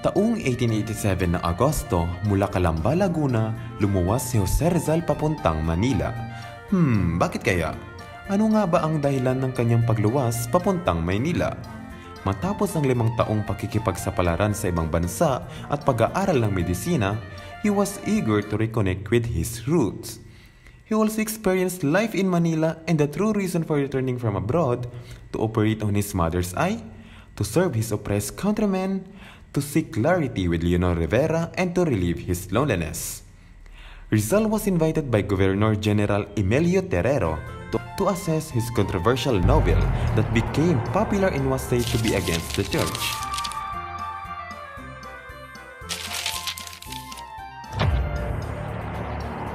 Taong 1887 na Agosto, mula Calamba, Laguna, lumuwas si Jose Rizal papuntang Manila. Bakit kaya? Ano nga ba ang dahilan ng kanyang pagluwas papuntang Maynila? Matapos ang 5 taong pakikipagsapalaran sa ibang bansa at pag-aaral ng medisina, he was eager to reconnect with his roots. He also experienced life in Manila and the true reason for returning from abroad: to operate on his mother's eye, to serve his oppressed countrymen, to seek clarity with Leonor Rivera, and to relieve his loneliness. Rizal was invited by Governor General Emilio Terrero to assess his controversial novel that became popular and was said to be against the church.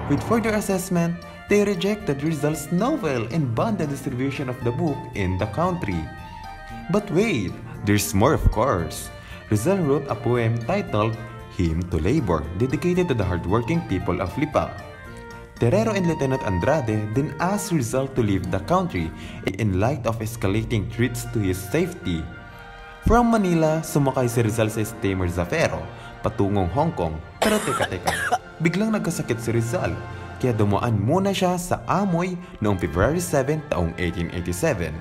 With further assessment, they rejected Rizal's novel and banned the distribution of the book in the country. But wait, there's more, of course. Rizal wrote a poem titled Hymn to Labor, dedicated to the hardworking people of Lipa. Terrero and Lieutenant Andrade then asked Rizal to leave the country in light of escalating threats to his safety. From Manila, sumakay si Rizal sa steamer Zafiro, patungong Hong Kong. Pero teka, biglang nagkasakit si Rizal, kaya dumaan muna siya sa Amoy noong February 7 taong 1887.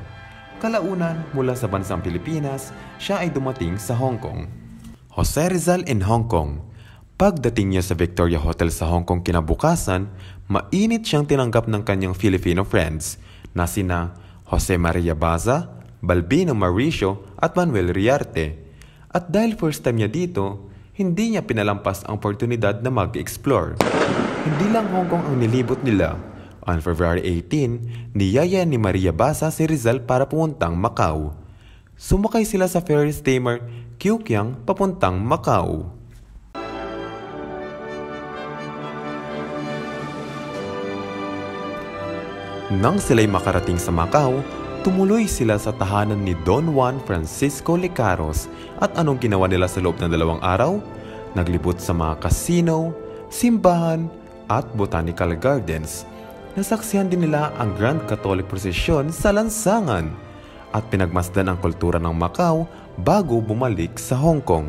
Kalaunan, mula sa bansang Pilipinas, siya ay dumating sa Hong Kong. Jose Rizal in Hong Kong. Pagdating niya sa Victoria Hotel sa Hong Kong kinabukasan, mainit siyang tinanggap ng kanyang Filipino friends na sina Jose Maria Baza, Balbino Mauricio at Manuel Riarte. At dahil first time niya dito, hindi niya pinalampas ang oportunidad na mag-explore. Hindi lang Hong Kong ang nilibot nila. On February 18, niyaya ni Maria Baza si Rizal para pumuntang Macau. Sumakay sila sa ferry steamer Kiukiang papuntang Macau. Nang sila'y makarating sa Macau, tumuloy sila sa tahanan ni Don Juan Francisco Lecaros. At anong ginawa nila sa loob ng 2 araw? Naglibot sa mga casino, simbahan at botanical gardens. Nasaksihan din nila ang Grand Catholic Procession sa lansangan at pinagmasdan ang kultura ng Macau bago bumalik sa Hong Kong.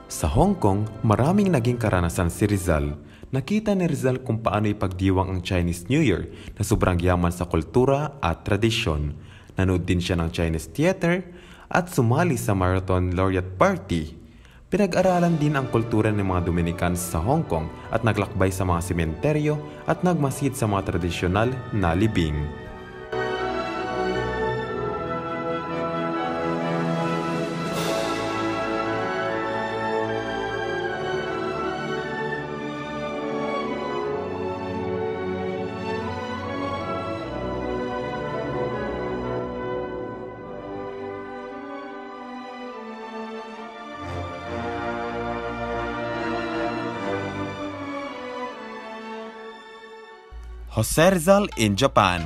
Sa Hong Kong, maraming naging karanasan si Rizal. Nakita ni Rizal kung paano ipagdiwang ang Chinese New Year na sobrang yaman sa kultura at tradisyon. Nanood din siya ng Chinese theater at sumali sa Marathon Laureate Party. Pinag-aralan din ang kultura ng mga Dominicans sa Hong Kong at naglakbay sa mga sementeryo at nagmasid sa mga tradisyonal na libing. Jose Rizal in Japan.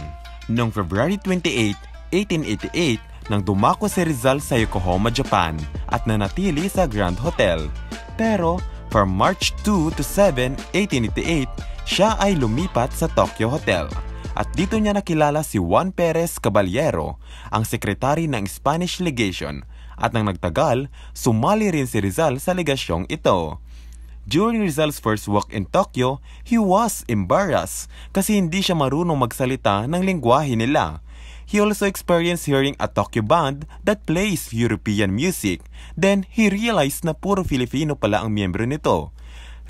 Noong February 28, 1888, nang dumako si Rizal sa Yokohama, Japan at nanatili sa Grand Hotel. Pero from March 2 to 7, 1888, siya ay lumipat sa Tokyo Hotel. At dito niya nakilala si Juan Perez Caballero, ang sekretary ng Spanish Legation. At nang nagtagal, sumali rin si Rizal sa legasyong ito. During Rizal's first walk in Tokyo, he was embarrassed kasi hindi siya marunong magsalita ng lengguwahe nila. He also experienced hearing a Tokyo band that plays European music. Then, he realized na puro Filipino pala ang miyembro nito.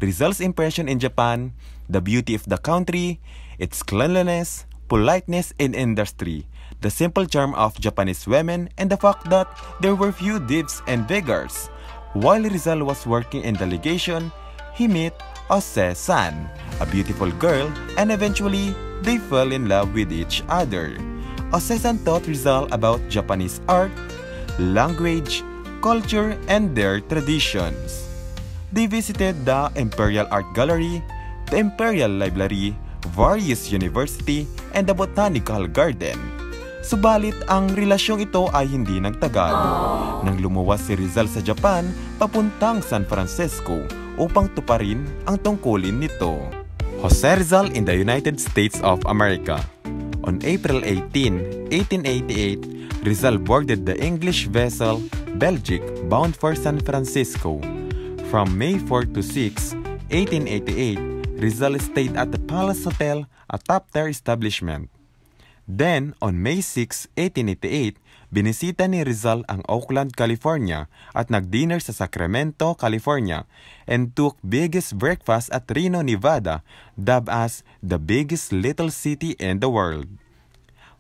Rizal's impression in Japan, the beauty of the country, its cleanliness, politeness, and industry, the simple charm of Japanese women, and the fact that there were few thieves and beggars. While Rizal was working in the legation, he met Jose San, a beautiful girl, and eventually, they fell in love with each other. Jose San taught Rizal about Japanese art, language, culture, and their traditions. They visited the Imperial Art Gallery, the Imperial Library, various university, and the Botanical Garden. Subalit ang relasyong ito ay hindi nagtagal. Nang lumuwas si Rizal sa Japan, papuntang San Francisco upang tuparin ang tungkulin nito. Jose Rizal in the United States of America. On April 18, 1888, Rizal boarded the English vessel Belgic bound for San Francisco. From May 4 to 6, 1888, Rizal stayed at the Palace Hotel, a top-tier establishment. Then, on May 6, 1888, binisita ni Rizal ang Oakland, California at nag-dinner sa Sacramento, California and took biggest breakfast at Reno, Nevada, dubbed as the biggest little city in the world.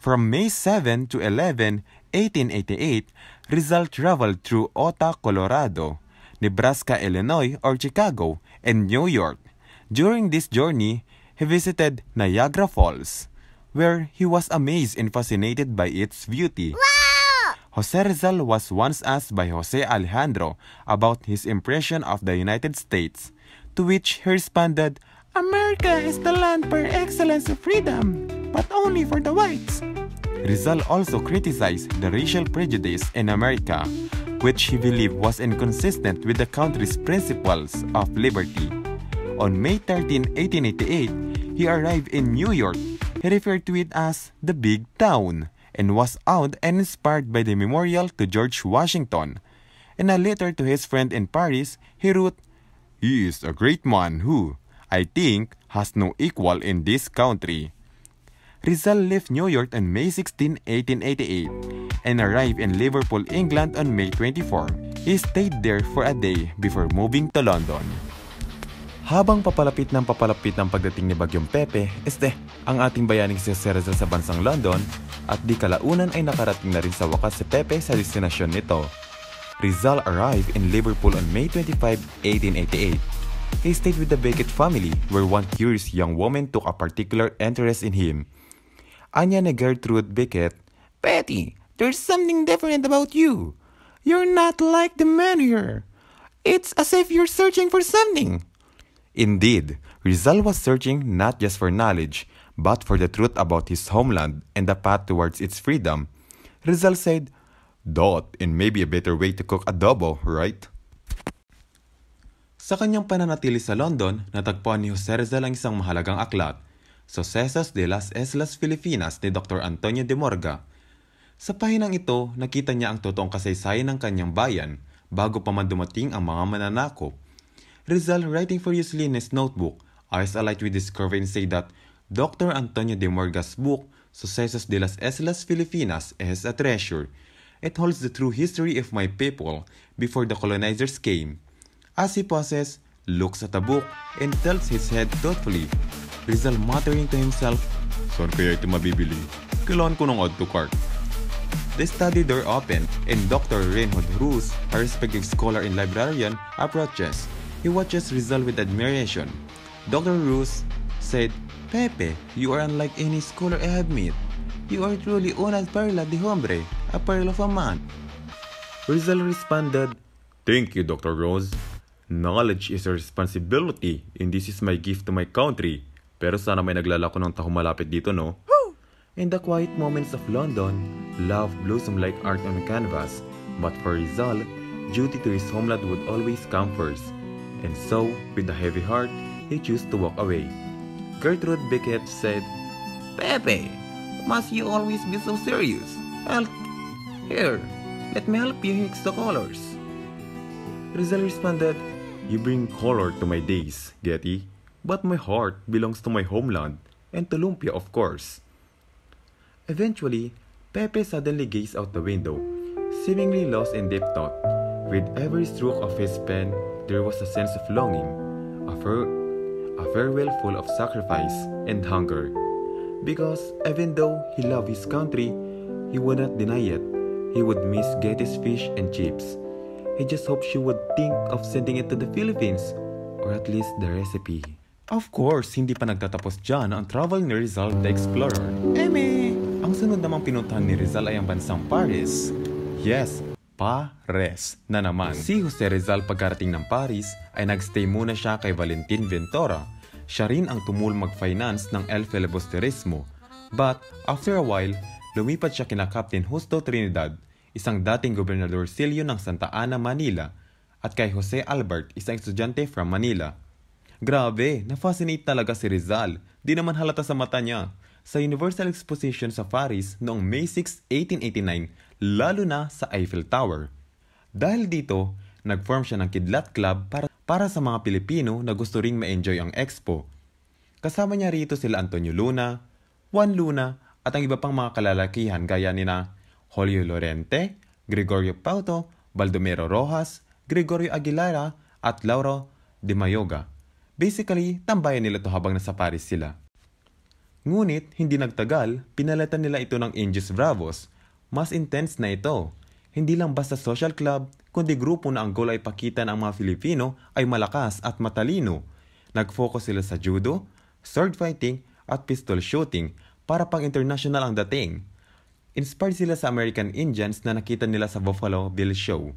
From May 7 to 11, 1888, Rizal traveled through Utah, Colorado, Nebraska, Illinois, or Chicago, and New York. During this journey, he visited Niagara Falls, where he was amazed and fascinated by its beauty. Wow! Jose Rizal was once asked by Jose Alejandro about his impression of the United States, to which he responded, "America is the land par excellence of freedom, but only for the whites." Rizal also criticized the racial prejudice in America, which he believed was inconsistent with the country's principles of liberty. On May 13, 1888, he arrived in New York. He referred to it as the Big Town and was awed and inspired by the memorial to George Washington. In a letter to his friend in Paris, he wrote, "He is a great man who, I think, has no equal in this country." Rizal left New York on May 16, 1888 and arrived in Liverpool, England on May 24. He stayed there for a day before moving to London. Habang papalapit ng pagdating ni Bagyong Pepe, ang ating bayaning si Jose Rizal sa bansang London at di kalaunan ay nakarating na rin sa wakas si Pepe sa destinasyon nito. Rizal arrived in Liverpool on May 25, 1888. He stayed with the Beckett family where one curious young woman took a particular interest in him. Anya ni Gertrude Beckett, "Betty, there's something different about you. You're not like the men here. It's as if you're searching for something." Indeed, Rizal was searching not just for knowledge, but for the truth about his homeland and the path towards its freedom. Rizal said, "That and maybe a better way to cook adobo, right?" Sa kanyang pananatili sa London, natagpuan ni Jose Rizal ang isang mahalagang aklat, Sucesos de las Islas Filipinas ni Dr. Antonio de Morga. Sa pahinang ito, nakita niya ang totoong kasaysayan ng kanyang bayan bago pa man dumating ang mga mananakop. Rizal, writing furiously in his notebook, eyes alight with discovery and say that Dr. Antonio de Morga's book, Sucesos de las Islas Filipinas, is a treasure. It holds the true history of my people before the colonizers came. As he pauses, looks at the book, and tilts his head thoughtfully, Rizal muttering to himself, "Saan kaya ito mabibili? Kailangan ko ng add to cart." The study door opened, and Dr. Reinhold Roos, a respected scholar and librarian, approaches. He watches Rizal with admiration. Dr. Roos said, "Pepe, you are unlike any scholar I have met. You are truly una perla de hombre, a pearl of a man." Rizal responded, "Thank you, Dr. Roos. Knowledge is a responsibility, and this is my gift to my country. Pero sana may naglalako ng taho malapit dito, no?" In the quiet moments of London, love blossomed like art on canvas. But for Rizal, duty to his homeland would always come first. And so, with a heavy heart, he chose to walk away. Gertrude Beckett said, "Pepe, must you always be so serious? Here, let me help you mix the colors." Rizal responded, "You bring color to my days, Getty. But my heart belongs to my homeland, and to Lumpia, of course." Eventually, Pepe suddenly gazed out the window, seemingly lost in deep thought. With every stroke of his pen, there was a sense of longing, a farewell full of sacrifice and hunger. Because even though he loved his country, he would not deny it. He would miss Getty's fish and chips. He just hoped she would think of sending it to the Philippines, or at least the recipe. Of course, hindi pa nagtatapos dyan ang travel ni Rizal the Explorer. Ang sunod namang pinuntahan ni Rizal ay ang bansang Paris. Yes, Paris na naman. Si Jose Rizal pagkarating ng Paris ay nagstay muna siya kay Valentin Ventura. Siya rin ang tumulong mag-finance ng El Filibusterismo. But after a while, lumipat siya kina Captain Justo Trinidad, isang dating gobernadorcillo ng Santa Ana, Manila, at kay Jose Albert, isang estudyante from Manila. Grabe, na-fascinate talaga si Rizal. Di naman halata sa mata niya. Sa Universal Exposition sa Paris noong May 6, 1889, lalo na sa Eiffel Tower. Dahil dito, nag-form siya ng Kidlat Club para sa mga Pilipino na gusto ring ma-enjoy ang expo. Kasama niya rito sila Antonio Luna, Juan Luna, at ang iba pang mga kalalakihan gaya nina Julio Lorente, Gregorio Pauto, Baldomero Rojas, Gregorio Aguilera, at Lauro de Mayoga. Basically, tambayan nila to habang nasa Paris sila. Ngunit, hindi nagtagal, pinalitan nila ito ng Indios Bravos. Mas intense na ito. Hindi lang basta social club, kundi grupo na ang goal ay pakita na ang mga Filipino ay malakas at matalino. Nag-focus sila sa judo, sword fighting, at pistol shooting para pang international ang dating. Inspired sila sa American Indians na nakita nila sa Buffalo Bill Show.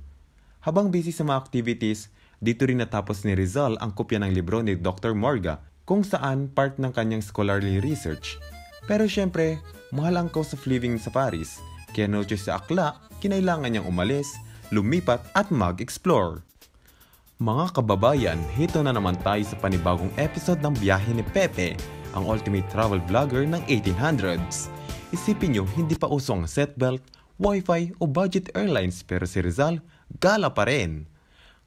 Habang busy sa mga activities, dito rin natapos ni Rizal ang kopya ng libro ni Dr. Morga kung saan part ng kanyang scholarly research. Pero syempre, mahal ang cost of living sa Paris, kaya no choice sa akla, kinailangan niyang umalis, lumipat at mag-explore. Mga kababayan, hito na naman tayo sa panibagong episode ng Biyahe ni Pepe, ang ultimate travel vlogger ng 1800s. Isipin nyo, hindi pa usong seatbelt, wifi o budget airlines pero si Rizal, gala pa rin.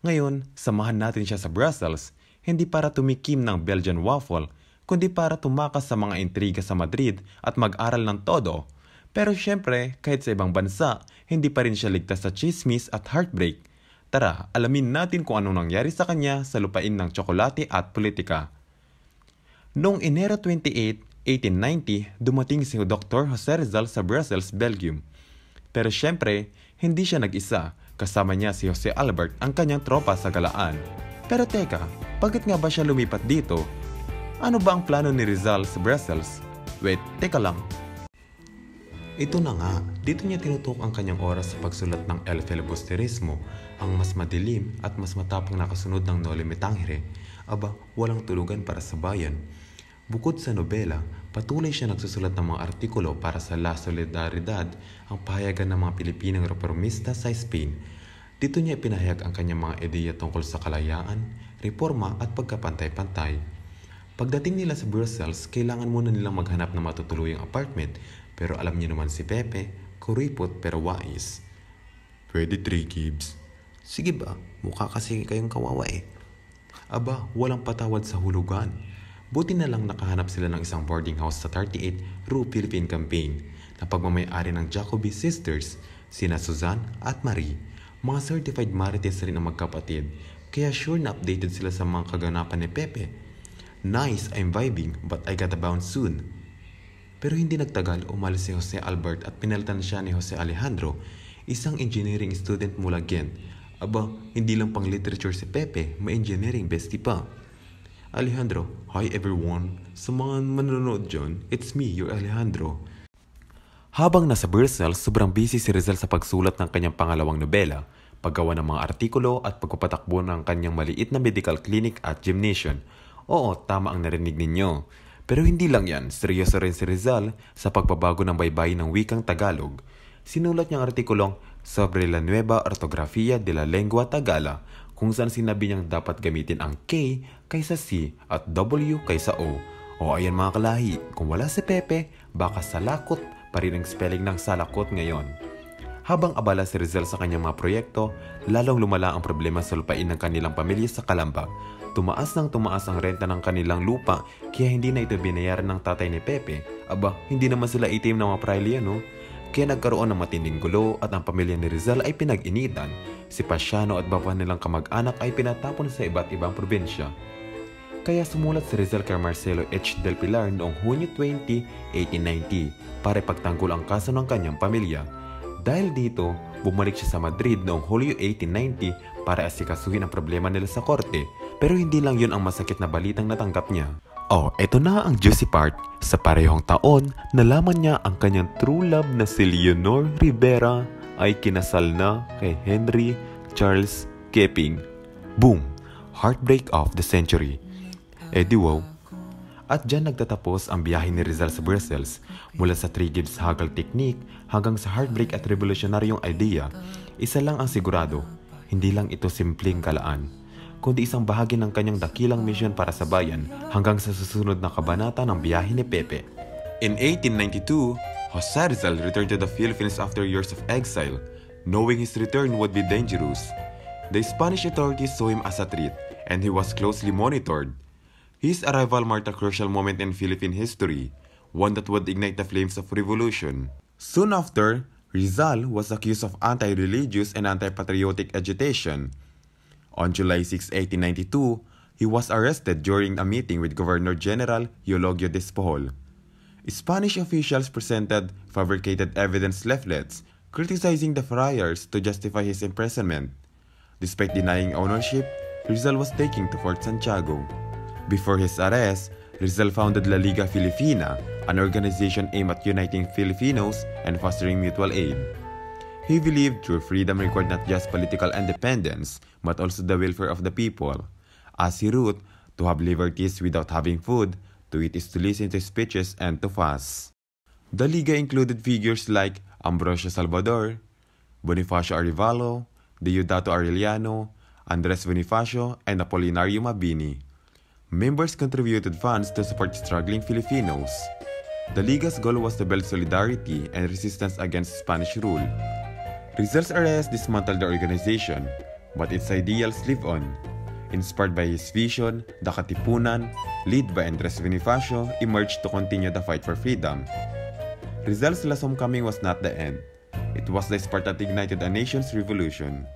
Ngayon, samahan natin siya sa Brussels, hindi para tumikim ng Belgian waffle, kundi para tumakas sa mga intriga sa Madrid at mag-aral ng todo. Pero syempre, kahit sa ibang bansa, hindi pa rin siya ligtas sa chismis at heartbreak. Tara, alamin natin kung anong nangyari sa kanya sa lupain ng tsokolate at politika. Noong Enero 28, 1890, dumating si Dr. Jose Rizal sa Brussels, Belgium. Pero syempre, hindi siya nag-isa. Kasama niya si Jose Albert, ang kanyang tropa sa galaan. Pero teka, bakit nga ba siya lumipat dito? Ano ba ang plano ni Rizal sa Brussels? Wait, teka lang. Ito na nga, dito niya tinutok ang kanyang oras sa pagsulat ng El Filibusterismo, ang mas madilim at mas matapang na kasunod ng Noli Me Tangere. Aba, walang tulugan para sa bayan. Bukod sa nobela, patuloy siya nagsusulat ng mga artikulo para sa La Solidaridad, ang pahayagan ng mga Pilipinong reformista sa Spain. Dito niya ipinahayag ang kanyang mga ideya tungkol sa kalayaan, reforma at pagkapantay-pantay. Pagdating nila sa Brussels, kailangan muna nilang maghanap ng matutuluyang apartment, pero alam niyo naman si Pepe, kuripot pero wais. Pwede 3 gibbs. Sige ba, mukha kasi kayong kawawa eh. Aba, walang patawad sa hulugan. Buti na lang nakahanap sila ng isang boarding house sa 38 Rue Philippine Campaign na pagmamay-ari ng Jacobi Sisters, sina Suzanne at Marie. Mga certified marites rin ang magkapatid, kaya sure na updated sila sa mga kaganapan ni Pepe. Nice, I'm vibing, but I gotta bounce soon. Pero hindi nagtagal, umalis si Jose Albert at pinalitan siya ni Jose Alejandro, isang engineering student mula Ghent. Aba, hindi lang pang literature si Pepe, may engineering bestie pa. Alejandro, hi everyone. Sa mga manonood dyan, it's me, your Alejandro. Habang nasa Brussels, sobrang busy si Rizal sa pagsulat ng kanyang pangalawang nobela, paggawa ng mga artikulo at pagpapatakbo ng kanyang maliit na medical clinic at gymnasium. Oo, tama ang narinig ninyo. Pero hindi lang yan, seryoso rin si Rizal sa pagbabago ng baybayin ng wikang Tagalog. Sinulat niyang artikulong Sobre la Nueva Ortografía de la Lengua Tagala, kung saan sinabi niyang dapat gamitin ang K kaysa C at W kaysa O. O ayan mga kalahi, kung wala si Pepe, baka salakot pa rin ang spelling ng salakot ngayon. Habang abala si Rizal sa kanyang mga proyekto, lalong lumala ang problema sa lupain ng kanilang pamilya sa Calamba. Tumaas ang renta ng kanilang lupa, kaya hindi na ito binayaran ng tatay ni Pepe. Aba, hindi naman sila itim na mga prailya, no? Kaya nagkaroon ng matinding gulo at ang pamilya ni Rizal ay pinag-initan. Si Pasiano at baba nilang kamag-anak ay pinatapon sa iba't ibang probinsya. Kaya sumulat si Rizal kay Marcelo H. Del Pilar noong Hunyo 20, 1890 para ipagtanggol ang kaso ng kanyang pamilya. Dahil dito, bumalik siya sa Madrid noong Hulyo 1890 para asikasuhin ang problema nila sa korte. Pero hindi lang yun ang masakit na balitang natanggap niya. Oh, eto na ang juicy part. Sa parehong taon, nalaman niya ang kanyang true love na si Leonor Rivera ay kinasal na kay Henry Charles Kepping. Boom! Heartbreak of the century. Di wow. At dyan nagtatapos ang biyahe ni Rizal sa Brussels, mula sa 3 gibbs haggle technique hanggang sa heartbreak at revolutionaryong idea. Isa lang ang sigurado, Hindi lang ito simpleng galaan, kundi isang bahagi ng kanyang dakilang misyon para sa bayan hanggang sa susunod na kabanata ng biyahe ni Pepe. In 1892, Jose Rizal returned to the Philippines after years of exile, knowing his return would be dangerous. The Spanish authorities saw him as a threat, and he was closely monitored. His arrival marked a crucial moment in Philippine history, one that would ignite the flames of revolution. Soon after, Rizal was accused of anti-religious and anti-patriotic agitation. On July 6, 1892, he was arrested during a meeting with Governor General Eulogio Despojol. Spanish officials presented fabricated evidence leaflets criticizing the friars to justify his imprisonment. Despite denying ownership, Rizal was taken to Fort Santiago. Before his arrest, Rizal founded La Liga Filipina, an organization aimed at uniting Filipinos and fostering mutual aid. He believed true freedom required not just political independence, but also the welfare of the people. As he wrote, to have liberties without having food, to eat is to listen to speeches and to fast. The Liga included figures like Ambrosio Salvador, Bonifacio Arevalo, Deodato Arellano, Andres Bonifacio, and Apolinario Mabini. Members contributed funds to support struggling Filipinos. The Liga's goal was to build solidarity and resistance against Spanish rule. Rizal's arrest dismantled the organization, but its ideals live on. Inspired by his vision, the Katipunan, led by Andres Bonifacio, emerged to continue the fight for freedom. Rizal's last homecoming was not the end. It was the spark that ignited a nation's revolution.